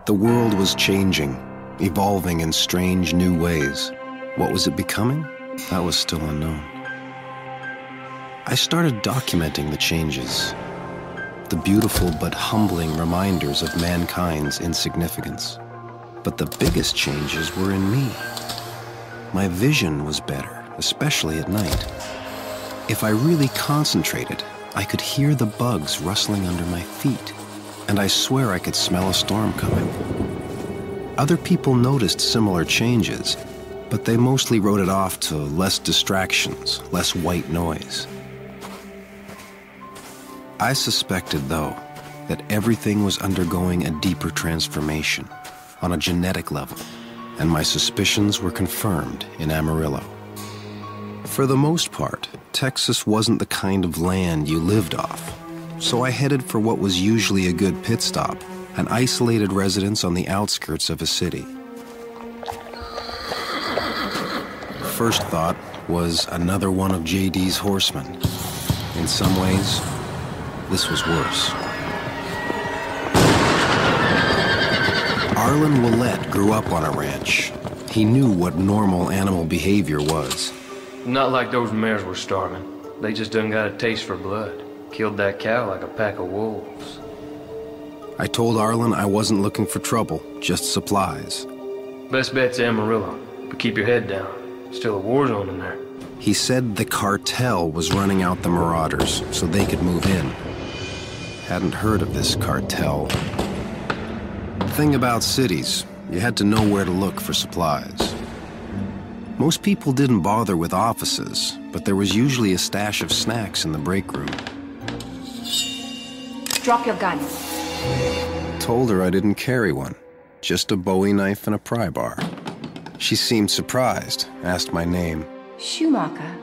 The world was changing, evolving in strange new ways. What was it becoming? That was still unknown. I started documenting the changes, the beautiful but humbling reminders of mankind's insignificance. But the biggest changes were in me. My vision was better, especially at night. If I really concentrated, I could hear the bugs rustling under my feet, and I swear I could smell a storm coming. Other people noticed similar changes, but they mostly wrote it off to less distractions, less white noise. I suspected, though, that everything was undergoing a deeper transformation on a genetic level, and my suspicions were confirmed in Amarillo. For the most part, Texas wasn't the kind of land you lived off, so I headed for what was usually a good pit stop, an isolated residence on the outskirts of a city. First thought was another one of JD's horsemen. In some ways, this was worse. Arlen Willette grew up on a ranch. He knew what normal animal behavior was. Not like those mares were starving. They just done got a taste for blood. Killed that cow like a pack of wolves. I told Arlen I wasn't looking for trouble, just supplies. Best bet's Amarillo, but keep your head down. Still a war zone in there. He said the cartel was running out the marauders so they could move in. Hadn't heard of this cartel. The thing about cities, you had to know where to look for supplies. Most people didn't bother with offices, but there was usually a stash of snacks in the break room. Drop your gun. Told her I didn't carry one, just a Bowie knife and a pry bar. She seemed surprised, asked my name. Shoemaker?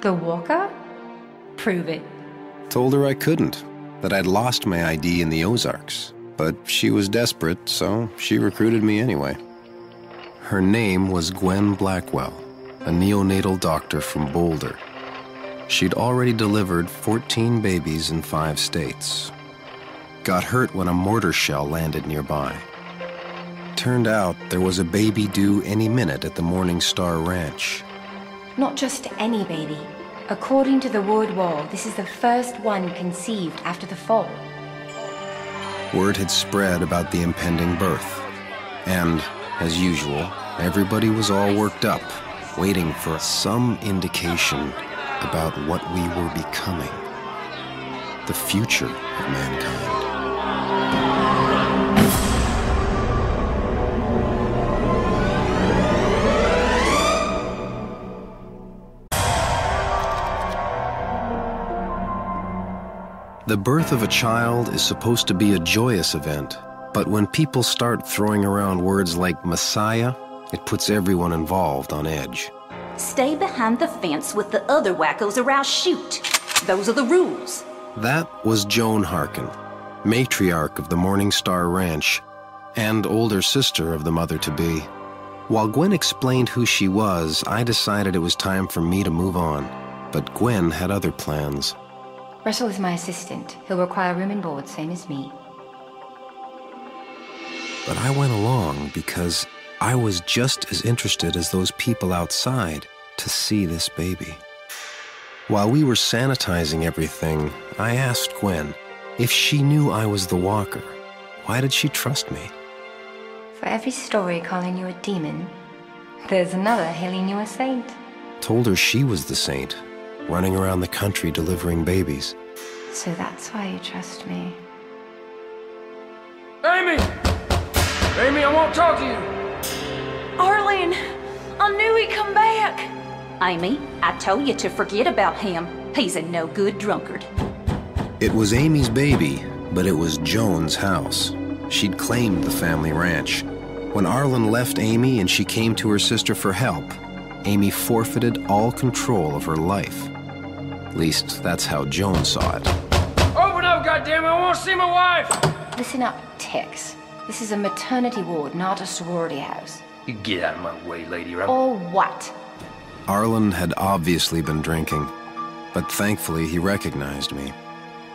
The walker? Prove it. Told her I couldn't, that I'd lost my ID in the Ozarks. But she was desperate, so she recruited me anyway. Her name was Gwen Blackwell, a neonatal doctor from Boulder. She'd already delivered 14 babies in 5 states. Got hurt when a mortar shell landed nearby. Turned out there was a baby due any minute at the Morning Star Ranch. Not just any baby. According to the Wood Wall, this is the first one conceived after the fall. Word had spread about the impending birth. And, as usual, everybody was all worked up, waiting for some indication about what we were becoming. The future of mankind. The birth of a child is supposed to be a joyous event, but when people start throwing around words like Messiah, it puts everyone involved on edge. Stay behind the fence with the other wackos or I'll shoot. Those are the rules. That was Joan Harkin, matriarch of the Morning Star Ranch and older sister of the mother-to-be. While Gwen explained who she was, I decided it was time for me to move on. But Gwen had other plans. Russell is my assistant. He'll require room and board, same as me. But I went along because I was just as interested as those people outside to see this baby. While we were sanitizing everything, I asked Gwen if she knew I was the walker. Why did she trust me? For every story calling you a demon, there's another hailing you a saint. Told her she was the saint, running around the country delivering babies. So that's why you trust me. Amy! Amy, I won't talk to you! Arlen, I knew he'd come back. Amy, I told you to forget about him. He's a no-good drunkard. It was Amy's baby, but it was Joan's house. She'd claimed the family ranch. When Arlen left Amy and she came to her sister for help, Amy forfeited all control of her life. At least, that's how Joan saw it. Open up, goddammit! I want to see my wife! Listen up, Tex. This is a maternity ward, not a sorority house. You get out of my way, lady. Or what? Arlen had obviously been drinking, but thankfully he recognized me.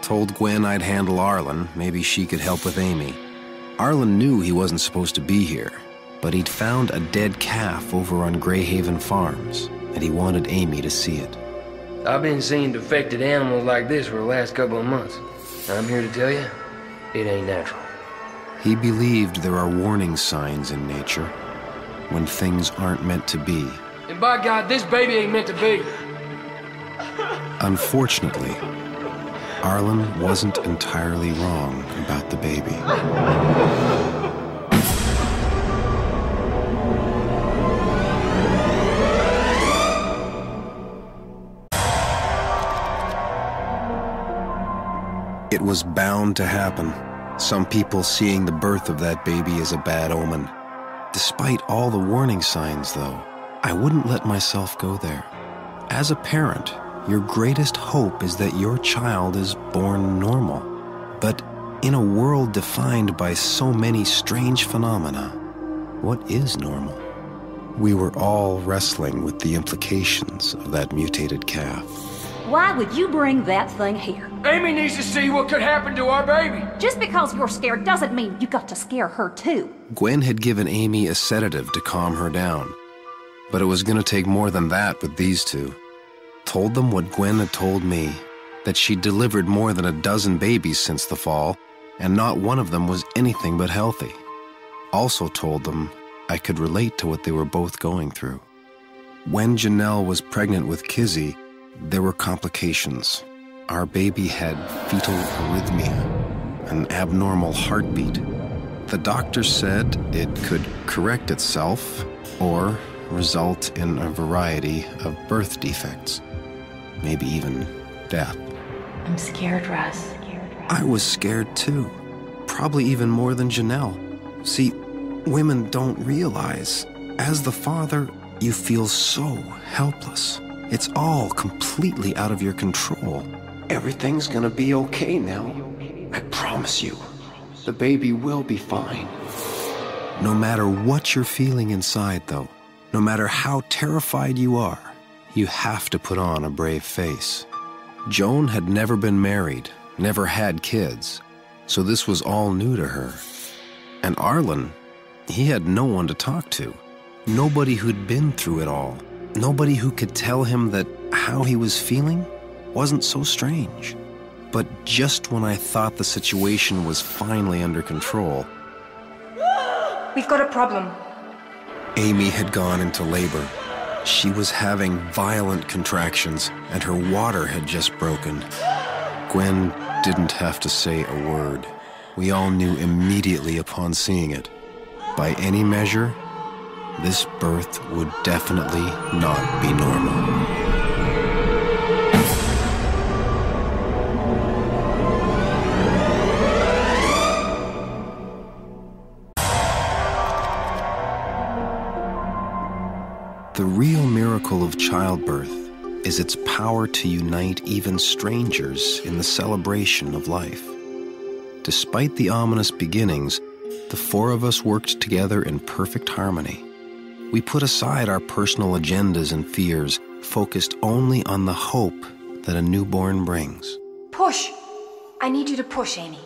Told Gwen I'd handle Arlen, maybe she could help with Amy. Arlen knew he wasn't supposed to be here, but he'd found a dead calf over on Greyhaven Farms, and he wanted Amy to see it. I've been seeing defected animals like this for the last couple of months. I'm here to tell you, it ain't natural. He believed there are warning signs in nature when things aren't meant to be. And by God, this baby ain't meant to be. Unfortunately, Arlen wasn't entirely wrong about the baby. It was bound to happen. Some people seeing the birth of that baby as a bad omen. Despite all the warning signs, though, I wouldn't let myself go there. As a parent, your greatest hope is that your child is born normal. But in a world defined by so many strange phenomena, what is normal? We were all wrestling with the implications of that mutated calf. Why would you bring that thing here? Amy needs to see what could happen to our baby. Just because you're scared doesn't mean you got to scare her too. Gwen had given Amy a sedative to calm her down. But it was going to take more than that with these two. Told them what Gwen had told me, that she'd delivered more than a dozen babies since the fall, and not one of them was anything but healthy. Also told them I could relate to what they were both going through. When Janelle was pregnant with Kizzy, there were complications. Our baby had fetal arrhythmia, an abnormal heartbeat. The doctor said it could correct itself or result in a variety of birth defects, maybe even death. I'm scared, Russ. I was scared too, probably even more than Janelle. See, women don't realize, as the father, you feel so helpless. It's all completely out of your control. Everything's gonna be okay now. I promise you. The baby will be fine. No matter what you're feeling inside, though, no matter how terrified you are, you have to put on a brave face. Joan had never been married, never had kids, so this was all new to her. And Arlen, he had no one to talk to. Nobody who'd been through it all. Nobody who could tell him that how he was feeling wasn't so strange. But just when I thought the situation was finally under control, We've got a problem. Amy had gone into labor. She was having violent contractions, and her water had just broken. Gwen didn't have to say a word. We all knew immediately upon seeing it. By any measure, this birth would definitely not be normal. The real miracle of childbirth is its power to unite even strangers in the celebration of life. Despite the ominous beginnings, the four of us worked together in perfect harmony. We put aside our personal agendas and fears, focused only on the hope that a newborn brings. Push! I need you to push, Amy.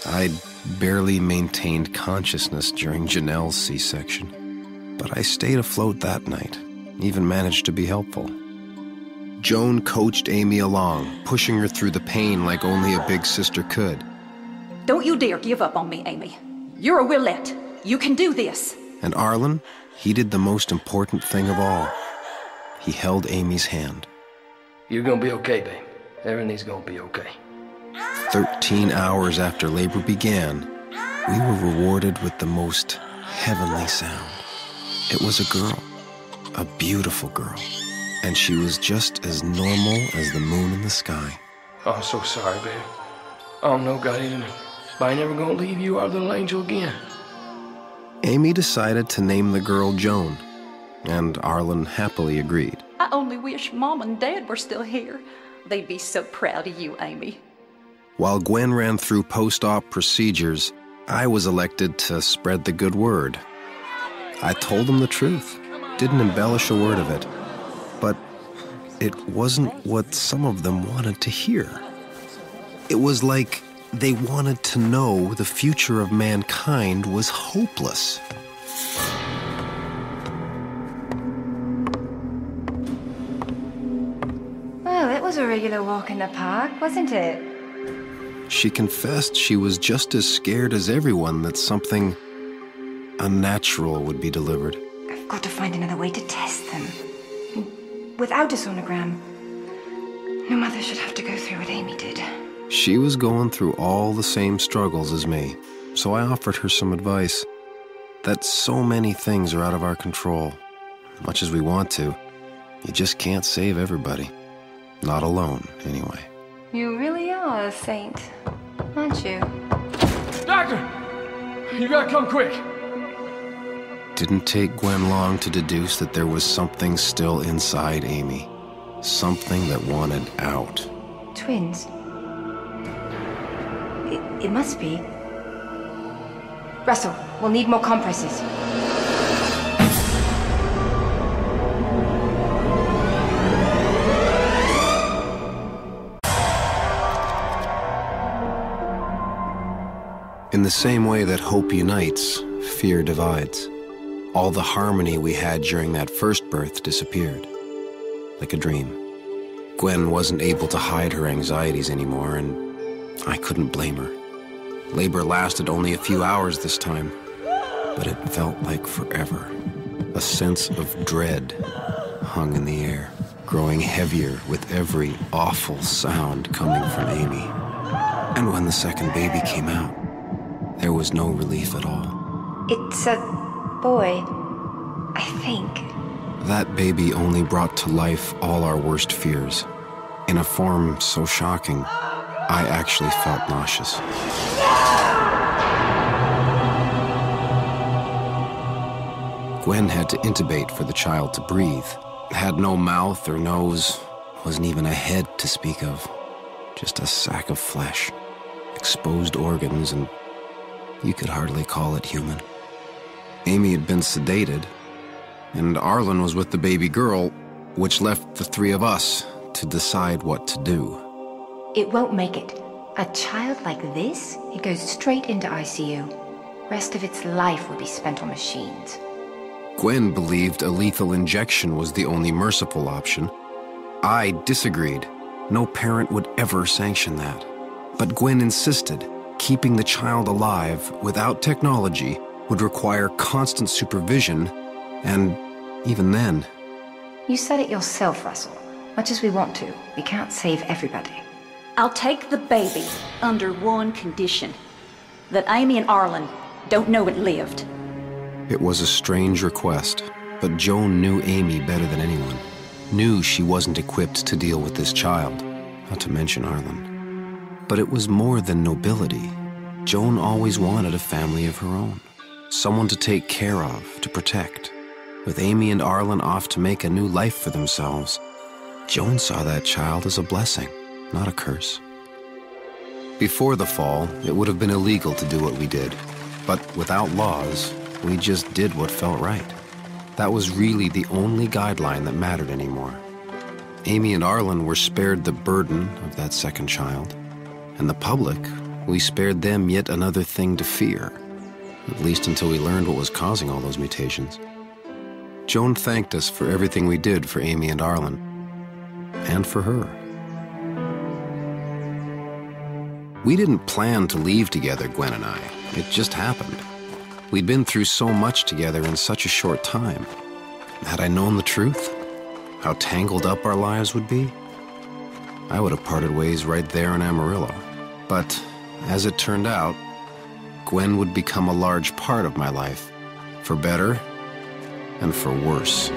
I'd barely maintained consciousness during Janelle's C-section. But I stayed afloat that night, even managed to be helpful. Joan coached Amy along, pushing her through the pain like only a big sister could. Don't you dare give up on me, Amy. You're a Willette. You can do this. And Arlen, he did the most important thing of all. He held Amy's hand. You're gonna be okay, babe. Everything's gonna be okay. 13 hours after labor began, we were rewarded with the most heavenly sound. It was a girl, a beautiful girl, and she was just as normal as the moon in the sky. Oh, I'm so sorry, babe. Oh, no, God, but I ain't never gonna leave you, our little angel, again. Amy decided to name the girl Joan, and Arlen happily agreed. I only wish Mom and Dad were still here. They'd be so proud of you, Amy. While Gwen ran through post-op procedures, I was elected to spread the good word. I told them the truth, didn't embellish a word of it. But it wasn't what some of them wanted to hear. It was like They wanted to know the future of mankind was hopeless. Well, it was a regular walk in the park, wasn't it? She confessed she was just as scared as everyone that something unnatural would be delivered. I've got to find another way to test them. Without a sonogram, no mother should have to go through what Amy did. She was going through all the same struggles as me, so I offered her some advice. That so many things are out of our control. Much as we want to, you just can't save everybody. Not alone, anyway. You really are a saint, aren't you? Doctor! You gotta come quick! Didn't take Gwen long to deduce that there was something still inside Amy. Something that wanted out. Twins. It must be. Russell, we'll need more compresses. In the same way that hope unites, fear divides. All the harmony we had during that first birth disappeared, like a dream. Gwen wasn't able to hide her anxieties anymore, and I couldn't blame her. Labor lasted only a few hours this time, but it felt like forever. A sense of dread hung in the air, growing heavier with every awful sound coming from Amy. And when the second baby came out, there was no relief at all. It's a boy, I think. That baby only brought to life all our worst fears. In a form so shocking, I actually felt nauseous. Gwen had to intubate for the child to breathe. Had no mouth or nose, wasn't even a head to speak of. Just a sack of flesh, exposed organs, and you could hardly call it human. Amy had been sedated, and Arlen was with the baby girl, which left the three of us to decide what to do. It won't make it. A child like this, it goes straight into ICU. Rest of its life will be spent on machines. Gwen believed a lethal injection was the only merciful option. I disagreed. No parent would ever sanction that. But Gwen insisted keeping the child alive without technology would require constant supervision, and even then... You said it yourself, Russell. Much as we want to, we can't save everybody. I'll take the baby under one condition. That Amy and Arlen don't know it lived. It was a strange request, but Joan knew Amy better than anyone. Knew she wasn't equipped to deal with this child, not to mention Arlen. But it was more than nobility. Joan always wanted a family of her own. Someone to take care of, to protect. With Amy and Arlen off to make a new life for themselves, Joan saw that child as a blessing, not a curse. Before the fall, it would have been illegal to do what we did. But without laws, we just did what felt right. That was really the only guideline that mattered anymore. Amy and Arlen were spared the burden of that second child. And the public, we spared them yet another thing to fear. At least until we learned what was causing all those mutations. Joan thanked us for everything we did for Amy and Arlen. And for her. We didn't plan to leave together, Gwen and I. It just happened. We'd been through so much together in such a short time. Had I known the truth, how tangled up our lives would be, I would have parted ways right there in Amarillo. But as it turned out, Gwen would become a large part of my life, for better and for worse.